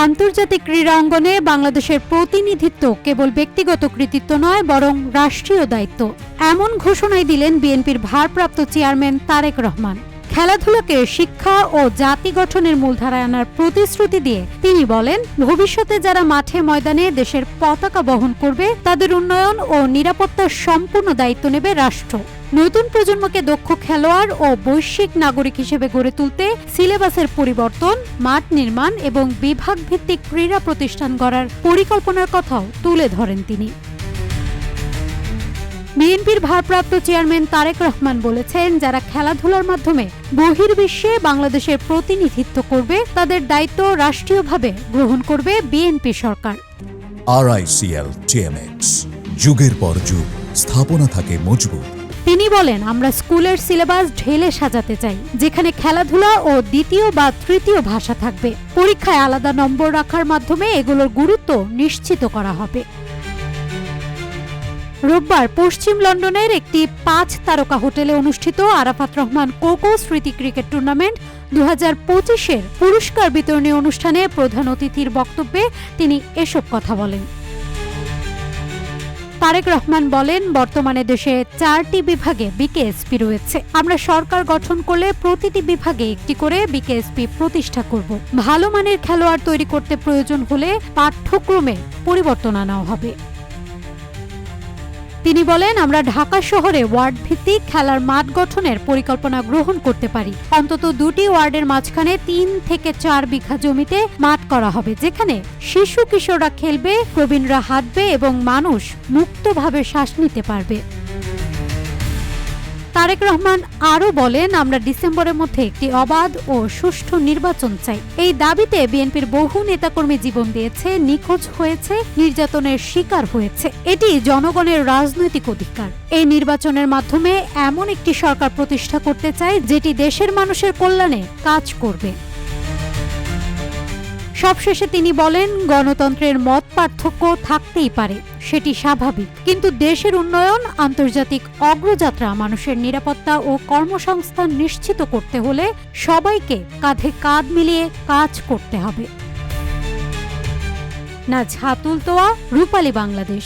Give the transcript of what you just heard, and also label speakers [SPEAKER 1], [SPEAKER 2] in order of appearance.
[SPEAKER 1] আন্তর্জাতিক ক্রীড়া অঙ্গনে বাংলাদেশের প্রতিনিধিত্ব কেবল ব্যক্তিগত কৃতিত্ব নয়, বরং রাষ্ট্রীয় দায়িত্ব। এমন ঘোষণাই দিলেন বিএনপির ভারপ্রাপ্ত চেয়ারম্যান তারেক রহমান। খেলাধুলাকে শিক্ষা ও জাতি গঠনের মূলধারায় আনার প্রতিশ্রুতি দিয়ে তিনি বলেন, ভবিষ্যতে যারা মাঠে ময়দানে দেশের পতাকা বহন করবে তাদের উন্নয়ন ও নিরাপত্তার সম্পূর্ণ দায়িত্ব নেবে রাষ্ট্র। নতুন প্রজন্মকে দক্ষ খেলোয়াড় ও বৈশ্বিক নাগরিক হিসেবে গড়ে তুলতে সিলেবাসের পরিবর্তন, মাঠ নির্মাণ এবং বিভাগ ভিত্তিক ক্রীড়া প্রতিষ্ঠান গড়ার পরিকল্পনার কথাও তুলে ধরেন তিনি। বিএনপির ভারপ্রাপ্ত চেয়ারম্যান তারেক রহমান বলেছেন, যারা খেলাধুলার মাধ্যমে বহির্বিশ্বে বাংলাদেশের প্রতিনিধিত্ব করবে তাদের দায়িত্ব রাষ্ট্রীয়ভাবে গ্রহণ করবে বিএনপি সরকার।
[SPEAKER 2] RICL TMX, যুগের পর যুগ স্থাপনা থাকে মজবুত।
[SPEAKER 1] তিনি বলেন, আমরা স্কুলের সিলেবাস ঢেলে সাজাতে চাই, যেখানে খেলাধুলা ও দ্বিতীয় বা তৃতীয় ভাষা থাকবে। পরীক্ষায় আলাদা নম্বর রাখার মাধ্যমে এগুলোর গুরুত্ব নিশ্চিত করা হবে। রোববার পশ্চিম লন্ডনের একটি 5 তারকা হোটেলে অনুষ্ঠিত আরাফাত রহমান কোকো স্মৃতি ক্রিকেট টুর্নামেন্ট 2025-এর পুরস্কার বিতরণী অনুষ্ঠানে প্রধান অতিথির বক্তব্যে তিনি এসব কথা বলেন। তারেক রহমান বলেন, বর্তমানে দেশে 4টি বিভাগে বিকেএসপি রয়েছে। আমরা সরকার গঠন করলে প্রতিটি বিভাগে একটি করে বিকেএসপি প্রতিষ্ঠা করব। ভালো মানের খেলোয়াড় তৈরি করতে প্রয়োজন হলে পাঠ্যক্রমে পরিবর্তন আনা হবে। তিনি বলেন, আমরা ঢাকা শহরে ওয়ার্ড ভিত্তিক খেলার মাঠ গঠনের পরিকল্পনা গ্রহণ করতে পারি। অন্তত 2টি ওয়ার্ডের মাঝখানে 3 থেকে 4 বিঘা জমিতে মাঠ করা হবে, যেখানে শিশু কিশোররা খেলবে, প্রবীণরা হাঁটবে এবং মানুষ মুক্তভাবে শ্বাস নিতে পারবে। তারেক রহমান আরও বলেন, আমরা ডিসেম্বরের মধ্যে একটি অবাধ ও সুষ্ঠু নির্বাচন চাই। এই দাবিতে বিএনপির বহু নেতাকর্মী জীবন দিয়েছে, নিখোঁজ হয়েছে, নির্যাতনের শিকার হয়েছে। এটি জনগণের রাজনৈতিক অধিকার। এই নির্বাচনের মাধ্যমে এমন একটি সরকার প্রতিষ্ঠা করতে চাই যেটি দেশের মানুষের কল্যাণে কাজ করবে। সবশেষে তিনি বলেন, গণতন্ত্রের মত পার্থক্য থাকতেই পারে, সেটি স্বাভাবিক, কিন্তু দেশের উন্নয়ন, আন্তর্জাতিক অগ্রযাত্রা, মানুষের নিরাপত্তা ও কর্মসংস্থান নিশ্চিত করতে হলে সবাইকে কাঁধে কাঁধ মিলিয়ে কাজ করতে হবে। নাজহাতুল তোয়া, রূপালী বাংলাদেশ।